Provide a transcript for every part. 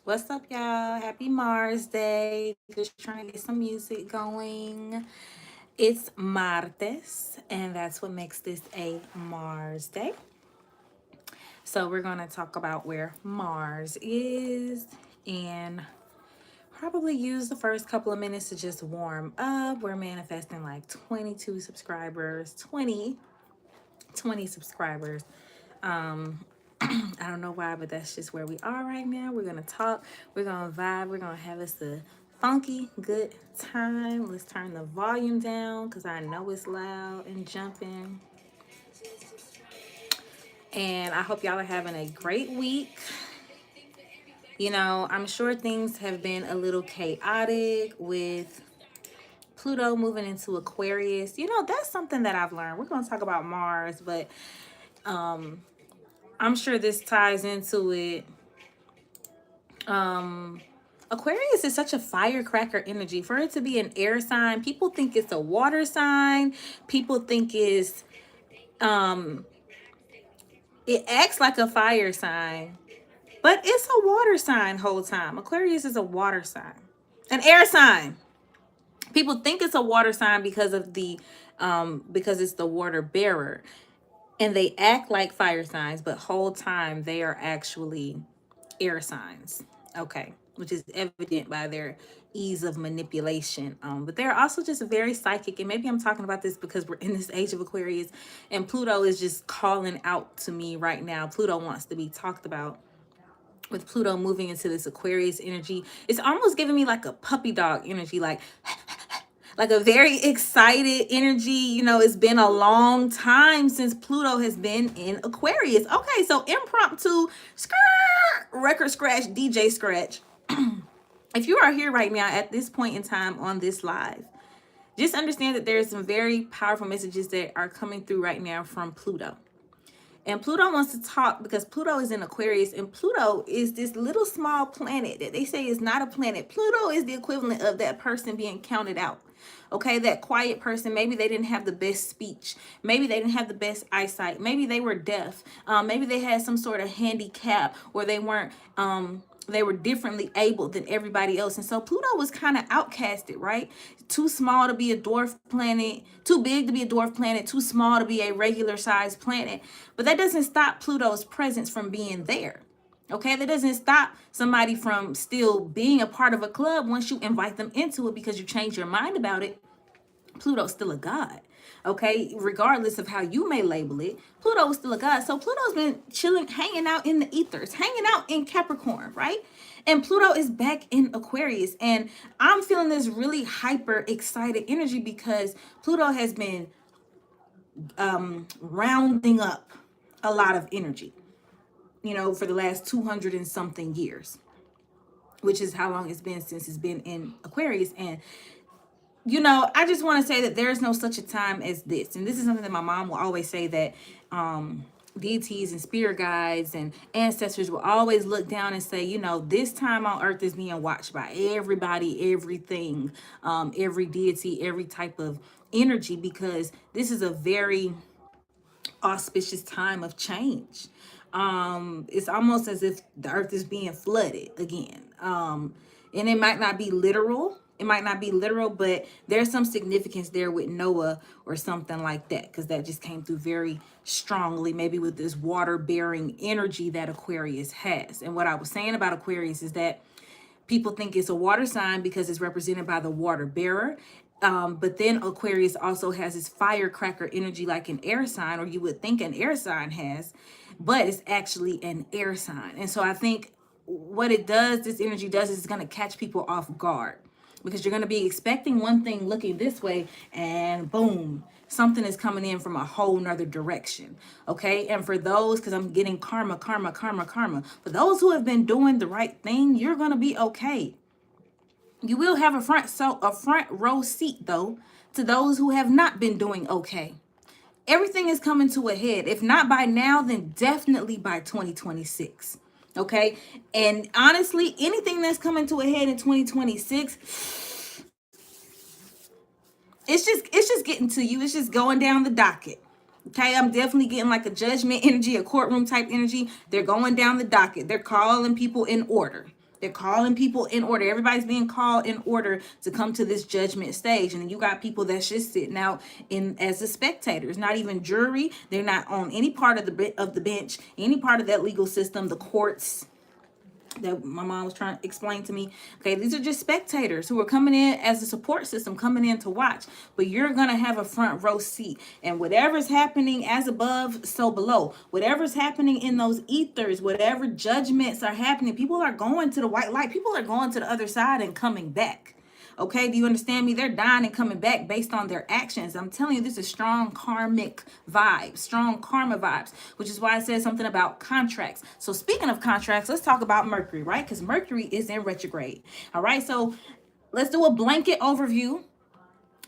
What's up, y'all? Happy Mars Day. Just trying to get some music going. It's Martes, and that's what makes this a Mars Day. So, we're going to talk about where Mars is and probably use the first couple of minutes to just warm up. We're manifesting like 22 subscribers, 20 subscribers. I don't know why, but that's just where we are right now. We're gonna talk, we're gonna vibe, we're gonna have us a funky good time. Let's turn the volume down because I know it's loud and jumping. And I hope y'all are having a great week. I'm sure things have been a little chaotic with Pluto moving into Aquarius. That's something that I've learned. We're gonna talk about Mars, but I'm sure this ties into it. Aquarius is such a firecracker energy. For it to be an air sign, people think it's a water sign. People think um it acts like a fire sign, but it's a water sign whole time. Aquarius is a water sign. An air sign. People think it's a water sign because it's the water bearer. And they act like fire signs, but whole time they are actually air signs. Okay, which is evident by their ease of manipulation. But they're also just very psychic. And maybe I'm talking about this because we're in this age of Aquarius and Pluto is just calling out to me right now. Pluto wants to be talked about. With Pluto moving into this Aquarius energy, it's almost giving me like a puppy dog energy, like a very excited energy. It's been a long time since Pluto has been in Aquarius. Okay, so impromptu record scratch, DJ scratch. If you are here right now at this point in time on this live, just understand that there's some very powerful messages that are coming through right now from Pluto. And Pluto wants to talk because Pluto is in Aquarius, and Pluto is this little small planet that they say is not a planet. Pluto is the equivalent of that person being counted out. Okay, that quiet person. Maybe they didn't have the best speech. Maybe they didn't have the best eyesight. Maybe they were deaf. Maybe they had some sort of handicap, or they were differently able than everybody else. And so Pluto was kind of outcasted, right? Too small to be a dwarf planet, too big to be a dwarf planet, too small to be a regular sized planet. But that doesn't stop Pluto's presence from being there. Okay, that doesn't stop somebody from still being a part of a club once you invite them into it because you change your mind about it. Pluto's still a god. Okay, regardless of how you may label it, Pluto is still a god. So Pluto's been chilling, hanging out in the ethers, hanging out in Capricorn, right? And Pluto is back in Aquarius. And I'm feeling this really hyper excited energy because Pluto has been rounding up a lot of energy, for the last 200 and something years, which is how long it's been since it's been in Aquarius. And I just want to say that there is no such a time as this. And this is something that my mom will always say, that deities and spirit guides and ancestors will always look down and say, this time on earth is being watched by everybody, everything, every deity, every type of energy, because this is a very auspicious time of change. It's almost as if the earth is being flooded again. And it might not be literal. It might not be literal, but there's some significance there with Noah or something like that, because that just came through very strongly, maybe with this water bearing energy that Aquarius has. And what I was saying about Aquarius is that people think it's a water sign because it's represented by the water bearer. But then Aquarius also has this firecracker energy like an air sign, or you would think an air sign has, but it's actually an air sign. And so I think what this energy does is it's going to catch people off guard, because you're going to be expecting one thing looking this way, and boom, something is coming in from a whole nother direction. Okay, and for those, because I'm getting karma, for those who have been doing the right thing, you're going to be okay. You will have a front row seat, though, to those who have not been doing okay. Everything is coming to a head. If not by now, then definitely by 2026. Okay? And honestly, anything that's coming to a head in 2026, it's just getting to you. It's just going down the docket. Okay, I'm definitely getting like a judgment energy, a courtroom type energy. They're going down the docket. They're calling people in order. They're calling people in order. Everybody's being called in order to come to this judgment stage. And then you got people that's just sitting out in as the spectators, not even jury. They're not on any part of the bench, any part of that legal system, the courts that my mom was trying to explain to me. Okay, these are just spectators who are coming in as a support system, coming in to watch. But you're going to have a front row seat. And whatever's happening as above, so below. Whatever's happening in those ethers, whatever judgments are happening, people are going to the white light. People are going to the other side and coming back. Okay, do you understand me? They're dying and coming back based on their actions. I'm telling you, this is strong karmic vibes, strong karma vibes, which is why I said something about contracts. So speaking of contracts, let's talk about Mercury, right? Because Mercury is in retrograde. All right, so let's do a blanket overview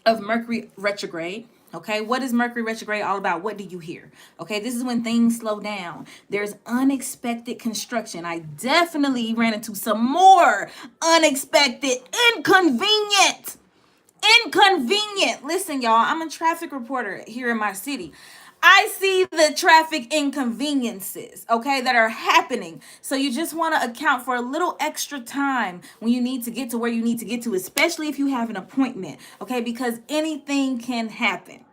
of Mercury retrograde. Okay, what is Mercury retrograde all about? What do you hear? Okay, this is when things slow down. There's unexpected construction. I definitely ran into some more unexpected, inconvenient. Listen, y'all, I'm a traffic reporter here in my city. I see the traffic inconveniences, okay, that are happening. So you just want to account for a little extra time when you need to get to where you need to get to, especially if you have an appointment, okay, because anything can happen.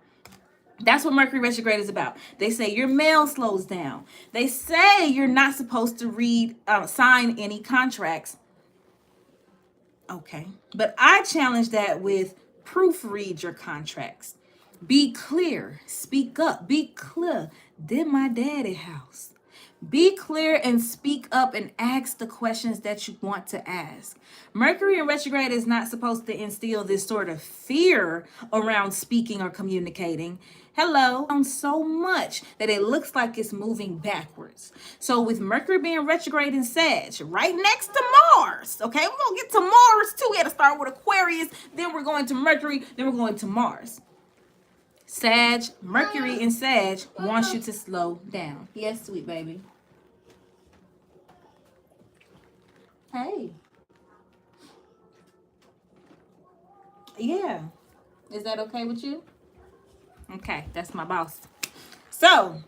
That's what Mercury retrograde is about. They say your mail slows down. They say you're not supposed to sign any contracts. Okay, but I challenge that with proofread your contracts. Be clear, speak up, be clear. Did my daddy house? Be clear and speak up and ask the questions that you want to ask. Mercury in retrograde is not supposed to instill this sort of fear around speaking or communicating. Hello, so much that it looks like it's moving backwards. So with Mercury being retrograde in Sag, right next to Mars, okay, we're going to get to Mars too. We had to start with Aquarius, then we're going to Mercury, then we're going to Mars. Sag, Mercury in Sag wants you to slow down. Yes, sweet baby. Hey. Yeah. Is that okay with you? Okay, that's my boss. So,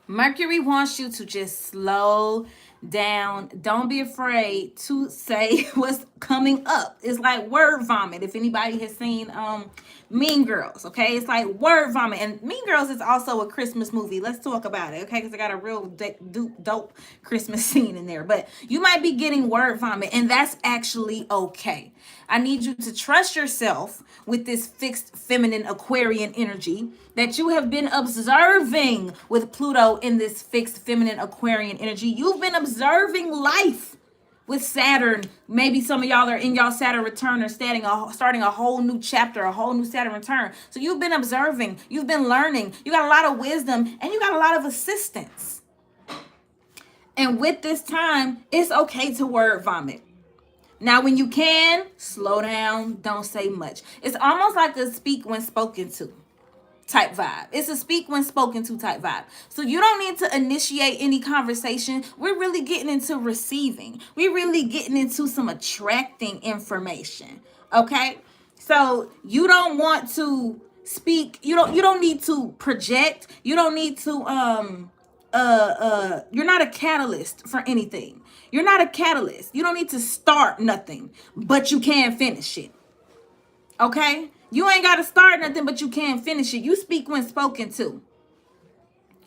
Mercury wants you to just slow down. Don't be afraid to say what's coming up. It's like word vomit. If anybody has seen Mean Girls, okay? It's like word vomit. And Mean Girls is also a Christmas movie. Let's talk about it, okay? Because I got a real dope Christmas scene in there. But you might be getting word vomit, and that's actually okay. I need you to trust yourself with this fixed feminine Aquarian energy that you have been observing with Pluto in this fixed feminine Aquarian energy. You've been observing life with Saturn. Maybe some of y'all are in y'all Saturn return or starting a whole new chapter, a whole new Saturn return. So you've been observing, you've been learning, you got a lot of wisdom, and you got a lot of assistance. And with this time, it's okay to word vomit. Now, when you can, slow down, don't say much. It's almost like a speak when spoken to type vibe. It's a speak when spoken to type vibe. So you don't need to initiate any conversation. We're really getting into receiving. We're really getting into some attracting information. Okay? So you don't want to speak. You don't need to project. You don't need to you're not a catalyst for anything. You're not a catalyst. You don't need to start nothing, but you can finish it. Okay? You ain't got to start nothing, but you can finish it. You speak when spoken to.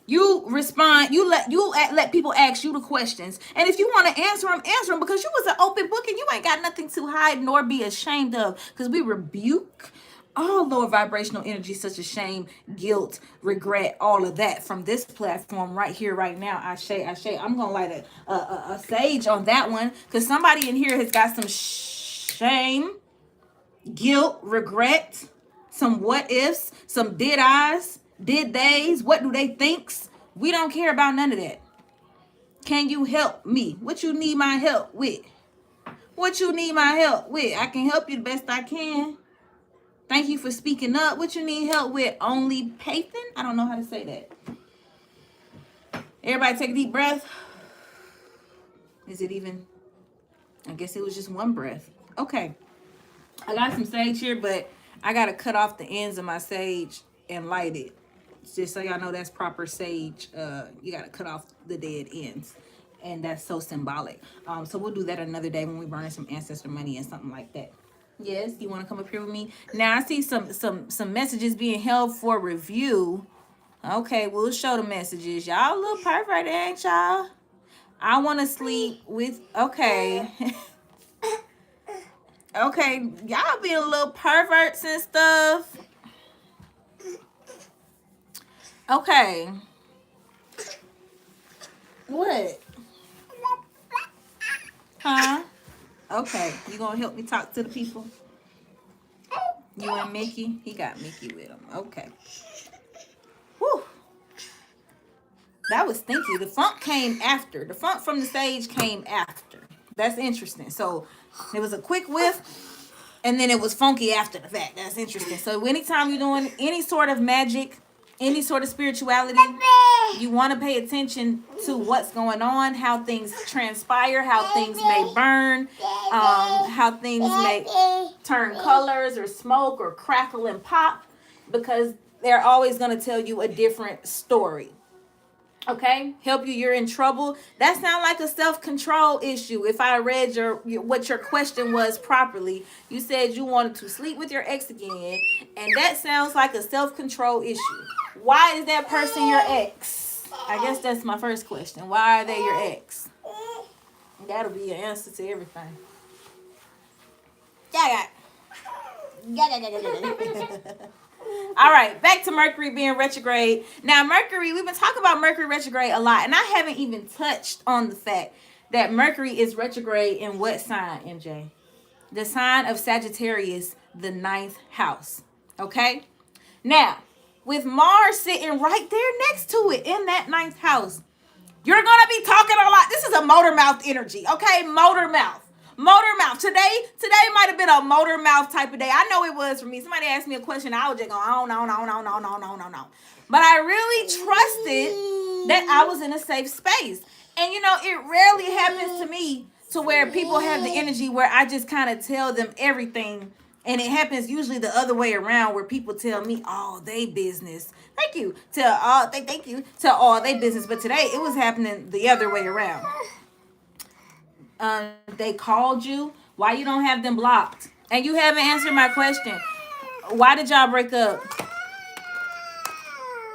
You respond. You let people ask you the questions. And if you want to answer them because you was an open book and you ain't got nothing to hide nor be ashamed of. Because we rebuke all lower vibrational energy such as shame, guilt, regret, all of that from this platform right here, right now. Ashe. I'm going to light a sage on that one because somebody in here has got some shame, guilt, regret, some what ifs, some did I's, did they's, what do they thinks. We don't care about none of that. Can you help me? What you need my help with? What you need my help with? I can help you the best I can. Thank you for speaking up. What you need help with? Only Pathan? I don't know how to say that. Everybody take a deep breath. Is it even? I guess it was just one breath. Okay. I got some sage here, but I got to cut off the ends of my sage and light it. Just so y'all know that's proper sage. You got to cut off the dead ends. And that's so symbolic. So we'll do that another day when we burn some ancestor money and something like that. Yes, you want to come up here with me? Now I see some messages being held for review. Okay, we'll show the messages. Y'all a little pervert, ain't y'all? I want to sleep with. Okay. Okay, y'all being a little perverts and stuff. Okay. What? Huh? Okay, you gonna help me talk to the people? You and Mickey? He got Mickey with him. Okay. Whew. That was stinky. The funk came after. The funk from the sage came after. That's interesting. So it was a quick whiff, and then it was funky after the fact. That's interesting. So anytime you're doing any sort of magic, any sort of spirituality, you want to pay attention to what's going on, how things transpire, how things may burn, how things may turn colors or smoke or crackle and pop, because they're always going to tell you a different story. Okay, help you. You're in trouble. That sounds like a self-control issue. If I read what your question was properly, you said you wanted to sleep with your ex again, and that sounds like a self-control issue. Why is that person your ex? I guess that's my first question. Why are they your ex? That'll be your answer to everything. Yeah. All right, back to Mercury being retrograde. Now, Mercury, we've been talking about Mercury retrograde a lot, and I haven't even touched on the fact that Mercury is retrograde in what sign, MJ? The sign of Sagittarius, the 9th house. Okay? Now, with Mars sitting right there next to it in that 9th house, you're going to be talking a lot. This is a motor mouth energy, okay? Motor mouth. Motor mouth. Today might have been a motor mouth type of day. I know it was for me. Somebody asked me a question. I was just going, oh, no. But I really trusted that I was in a safe space. And, it rarely happens to me to where people have the energy where I just kind of tell them everything. And it happens usually the other way around, where people tell me all they business. Thank you. Thank you to all they business. But today it was happening the other way around. They called you. Why you don't have them blocked? And you haven't answered my question. Why did y'all break up?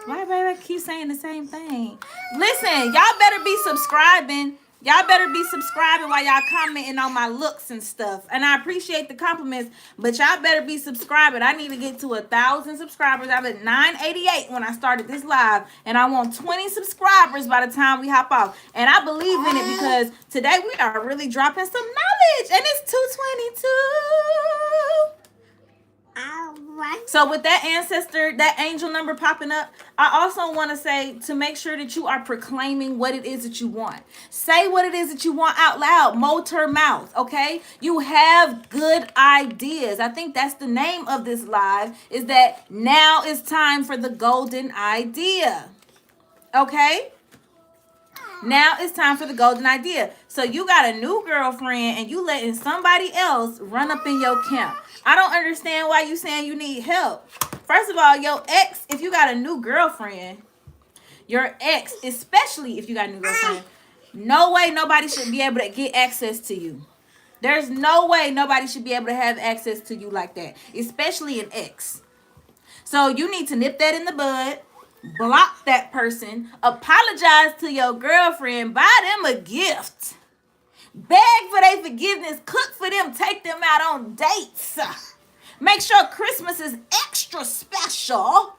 Why everybody keep saying the same thing? Listen, y'all better be subscribing. Y'all better be subscribing while y'all commenting on my looks and stuff. And I appreciate the compliments, but y'all better be subscribing. I need to get to 1,000 subscribers. I was at 988 when I started this live, and I want 20 subscribers by the time we hop off. And I believe in it, because today we are really dropping some knowledge, and it's 222. So with that ancestor, that angel number popping up, I also want to say to make sure that you are proclaiming what it is that you want. Say what it is that you want out loud. Motor mouth, okay? You have good ideas. I think that's the name of this live, is that now is time for the golden idea. Okay? Now it's time for the golden idea. So you got a new girlfriend and you letting somebody else run up in your camp. I don't understand why you saying you need help. First of all, your ex, if you got a new girlfriend, your ex, especially if you got a new girlfriend, no way nobody should be able to get access to you. There's no way nobody should be able to have access to you like that, especially an ex. So you need to nip that in the bud. Block that person. Apologize to your girlfriend. Buy them a gift. Beg for their forgiveness. Cook for them. Take them out on dates. Make sure Christmas is extra special.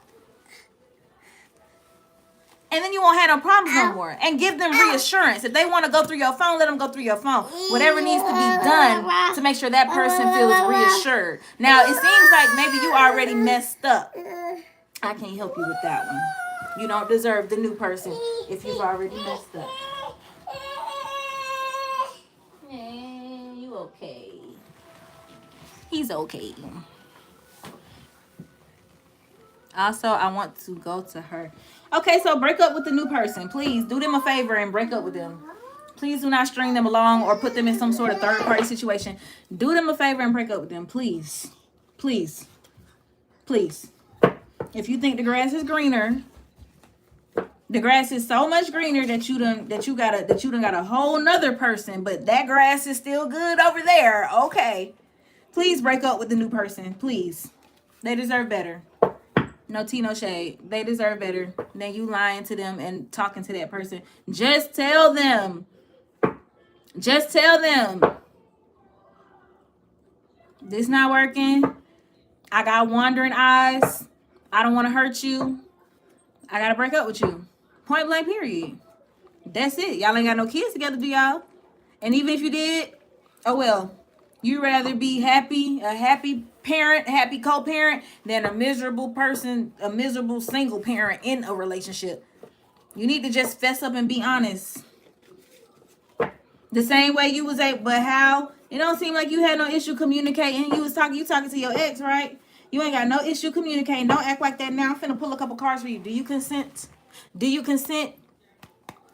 And then you won't have no problems no more. And give them reassurance. If they want to go through your phone, let them go through your phone. Whatever needs to be done to make sure that person feels reassured. Now, it seems like maybe you already messed up. I can't help you with that one. You don't deserve the new person if you've already messed up. Man, you okay. He's okay. Also, I want to go to her. Okay, so break up with the new person. Please do them a favor and break up with them. Please do not string them along or put them in some sort of third-party situation. Do them a favor and break up with them. Please. Please. Please. If you think the grass is greener The grass is so much greener that you done got a whole nother person, but that grass is still good over there. Okay. Please break up with the new person. Please. They deserve better. No tea, no shade. They deserve better than you lying to them and talking to that person. Just tell them. Just tell them. This not working. I got wandering eyes. I don't want to hurt you. I got to break up with you. Point blank, period. That's it. Y'all ain't got no kids together, do y'all? And even if you did, oh well. You'd rather be happy, a happy parent, a happy co-parent, than a miserable person, a miserable single parent in a relationship. You need to just fess up and be honest. The same way you was but how? It don't seem like you had no issue communicating. You talking to your ex, right? You ain't got no issue communicating. Don't act like that now. I'm finna pull a couple cards for you. Do you consent? Do you consent?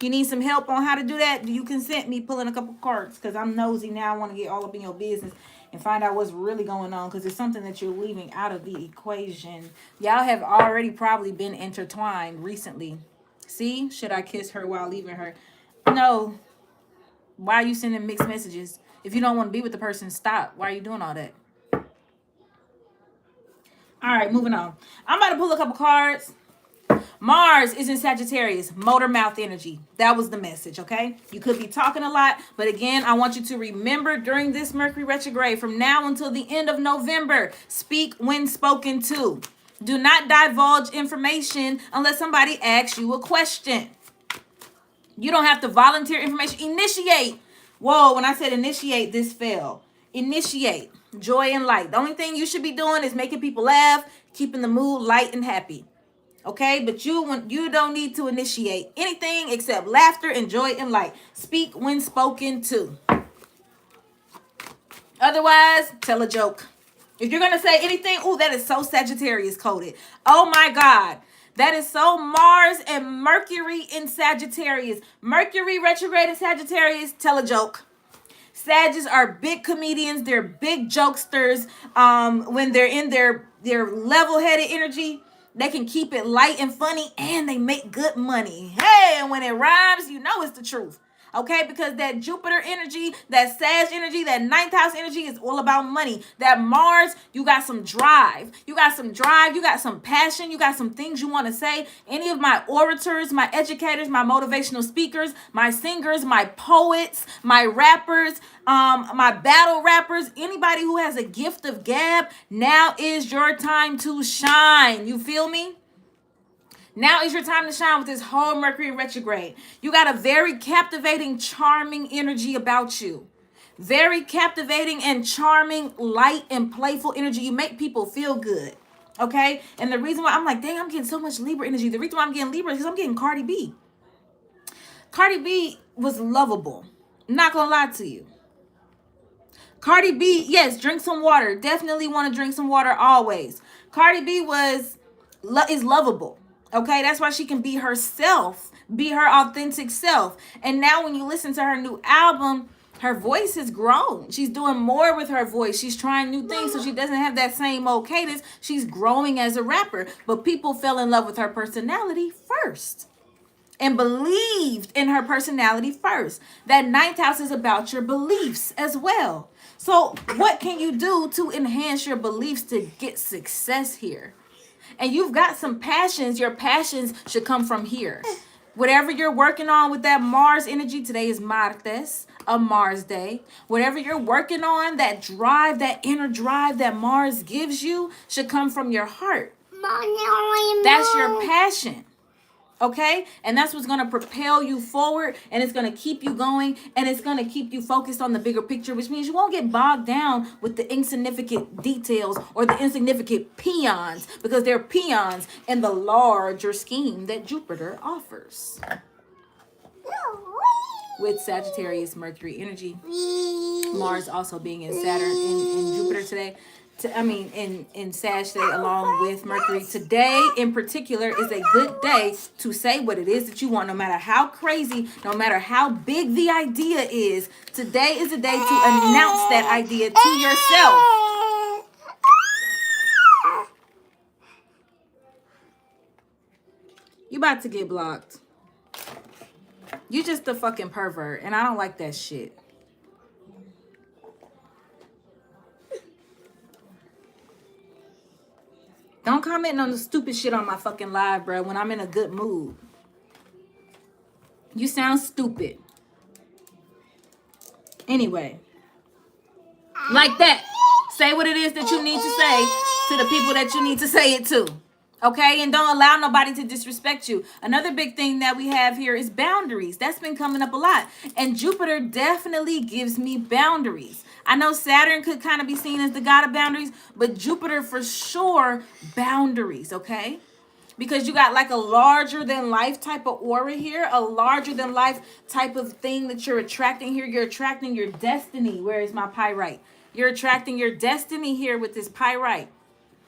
You need some help on how to do that? Do you consent me pulling a couple cards? Because I'm nosy now. I want to get all up in your business and find out what's really going on, because it's something that you're leaving out of the equation. Y'all have already probably been intertwined recently. See? Should I kiss her while leaving her? No. Why are you sending mixed messages? If you don't want to be with the person, stop. Why are you doing all that? All right, moving on. I'm about to pull a couple cards. Mars is in Sagittarius, motor mouth energy. That was the message, okay? You could be talking a lot, but again, I want you to remember during this Mercury retrograde, from now until the end of November, speak when spoken to. Do not divulge information unless somebody asks you a question. You don't have to volunteer information. Initiate. Whoa, when I said initiate, this fell. Initiate. Joy and light. The only thing you should be doing is making people laugh, keeping the mood light and happy. Okay, but you don't need to initiate anything except laughter and joy and light. Speak when spoken to. Otherwise, tell a joke. If you're gonna say anything, that is so Sagittarius coded. Oh my God, that is so Mars and Mercury in Sagittarius. Mercury retrograde in Sagittarius. Tell a joke. Sagittarius are big comedians. They're big jokesters. When they're in their level-headed energy, they can keep it light and funny, and they make good money. Hey, and when it rhymes, you know it's the truth. Okay, because that Jupiter energy, that Sag energy, that ninth house energy is all about money. That Mars, you got some drive. You got some drive. You got some passion. You got some things you want to say. Any of my orators, my educators, my motivational speakers, my singers, my poets, my rappers, my battle rappers, anybody who has a gift of gab, now is your time to shine. You feel me? Now is your time to shine with this whole Mercury retrograde. You got a very captivating, charming energy about you. Very captivating and charming, light and playful energy. You make people feel good. Okay? And the reason why I'm like, dang, I'm getting so much Libra energy. The reason why I'm getting Libra is because I'm getting Cardi B. Cardi B was lovable. I'm not going to lie to you. Cardi B, yes, drink some water. Definitely want to drink some water always. Cardi B is lovable. Okay, that's why she can be herself, be her authentic self. And now when you listen to her new album, her voice has grown. She's doing more with her voice. She's trying new things, so she doesn't have that same old cadence. She's growing as a rapper. But people fell in love with her personality first and believed in her personality first. That ninth house is about your beliefs as well. So what can you do to enhance your beliefs to get success here? And you've got some passions. Your passions should come from here. Whatever you're working on with that Mars energy, today is Martes, a Mars day. Whatever you're working on, that drive, that inner drive that Mars gives you should come from your heart. That's your passion. Okay? And that's what's going to propel you forward, and it's going to keep you going, and it's going to keep you focused on the bigger picture, which means you won't get bogged down with the insignificant details or the insignificant peons, because they're peons in the larger scheme that Jupiter offers. With Sagittarius Mercury energy, Mars also being in Saturn in Jupiter today. In Sag today, along with Mercury. Today, in particular, is a good day to say what it is that you want, no matter how crazy, no matter how big the idea is. Today is a day to announce that idea to yourself. You about to get blocked. You just a fucking pervert, and I don't like that shit. Don't comment on the stupid shit on my fucking live, bro, when I'm in a good mood. You sound stupid. Anyway. Like that. Say what it is that you need to say to the people that you need to say it to. Okay? And don't allow nobody to disrespect you. Another big thing that we have here is boundaries. That's been coming up a lot. And Jupiter definitely gives me boundaries. I know Saturn could kind of be seen as the god of boundaries, but Jupiter for sure, boundaries, okay? Because you got like a larger than life type of aura here, a larger than life type of thing that you're attracting here. You're attracting your destiny. Where is my pyrite? You're attracting your destiny here with this pyrite.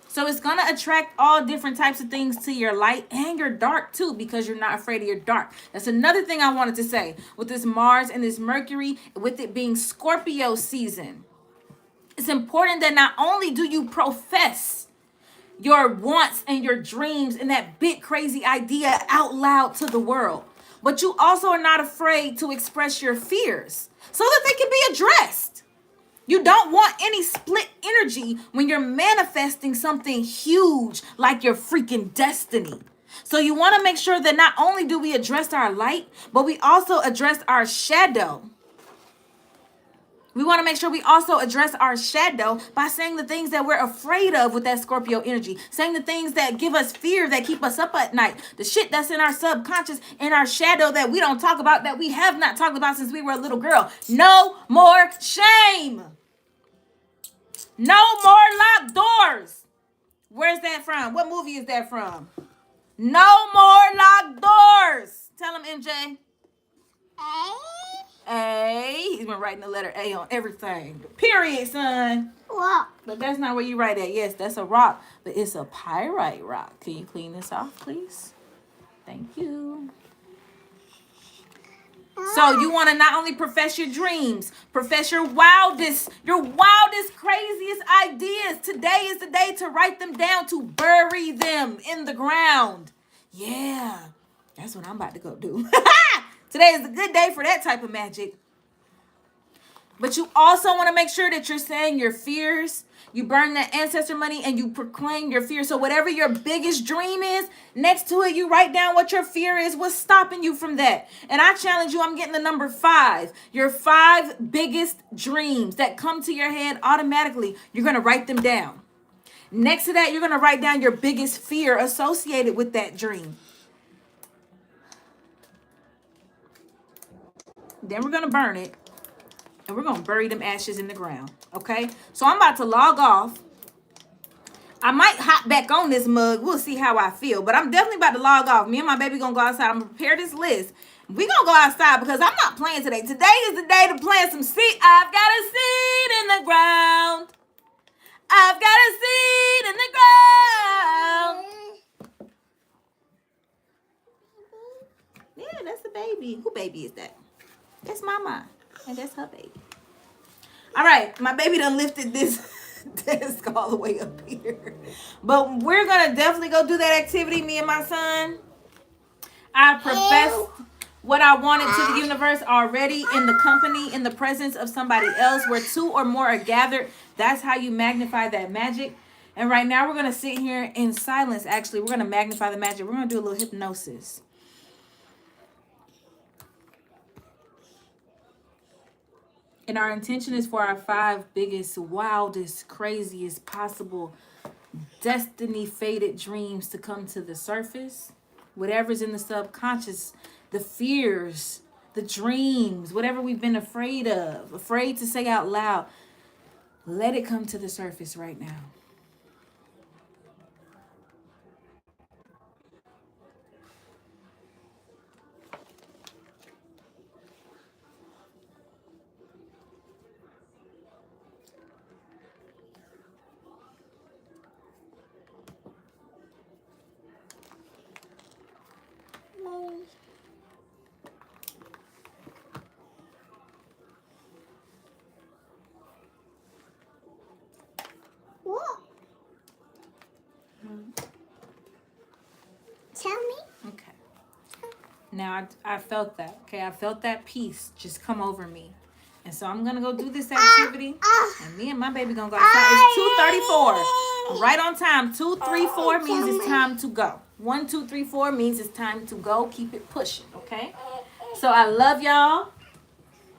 So it's going to attract all different types of things to your light and your dark too, because you're not afraid of your dark. That's another thing I wanted to say with this Mars and this Mercury, with it being Scorpio season. It's important that not only do you profess your wants and your dreams and that big crazy idea out loud to the world, but you also are not afraid to express your fears so that they can be addressed. You don't want any split energy when you're manifesting something huge like your freaking destiny. So you want to make sure that not only do we address our light, but we also address our shadow. We want to make sure we also address our shadow by saying the things that we're afraid of with that Scorpio energy. Saying the things that give us fear, that keep us up at night. The shit that's in our subconscious, in our shadow that we don't talk about, that we have not talked about since we were a little girl. No more shame. No more locked doors. Where's that from? What movie is that from? No more locked doors. Tell him, MJ. A. He's been writing the letter A on everything. Period, son. Rock. But that's not where you write at. Yes, that's a rock, but it's a pyrite rock. Can you clean this off, please? Thank you. So you want to not only profess your dreams, profess your wildest, craziest ideas. Today is the day to write them down, to bury them in the ground. Yeah, that's what I'm about to go do. Today is a good day for that type of magic. But you also want to make sure that you're saying your fears. You burn that ancestor money and you proclaim your fear. So whatever your biggest dream is, next to it, you write down what your fear is, what's stopping you from that. And I challenge you, I'm getting the number 5. Your 5 biggest dreams that come to your head automatically, you're going to write them down. Next to that, you're going to write down your biggest fear associated with that dream. Then we're going to burn it. And we're going to bury them ashes in the ground. Okay? So I'm about to log off. I might hop back on this mug. We'll see how I feel. But I'm definitely about to log off. Me and my baby going to go outside. I'm going to prepare this list. We're going to go outside because I'm not playing today. Today is the day to plant some seed. I've got a seed in the ground. I've got a seed in the ground. Yeah, that's the baby. Who baby is that? That's mama. And that's her baby. All right, my baby done lifted this desk all the way up here. But we're going to definitely go do that activity, me and my son. I professed what I wanted to the universe already in the company, in the presence of somebody else. Where 2 or more are gathered, that's how you magnify that magic. And right now we're going to sit here in silence. Actually, we're going to magnify the magic. We're going to do a little hypnosis. And our intention is for our 5 biggest, wildest, craziest possible destiny fated dreams to come to the surface. Whatever's in the subconscious, the fears, the dreams, whatever we've been afraid of, afraid to say out loud, let it come to the surface right now. What? now. I felt that. Okay, I felt that peace just come over me. And so I'm gonna go do this activity, and me and my baby gonna go outside. It's 2:34, right on time. 2:34 means it's time to go. 1, 2, 3, 4 means it's time to go. Keep it pushing, okay? So I love y'all.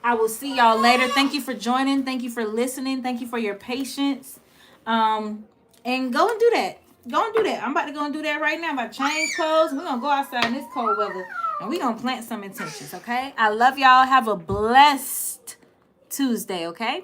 I will see y'all later. Thank you for joining. Thank you for listening. Thank you for your patience. And go and do that. Go and do that. I'm about to go and do that right now. I'm about to change clothes. We're gonna go outside in this cold weather, and we're gonna plant some intentions, okay? I love y'all. Have a blessed Tuesday, okay?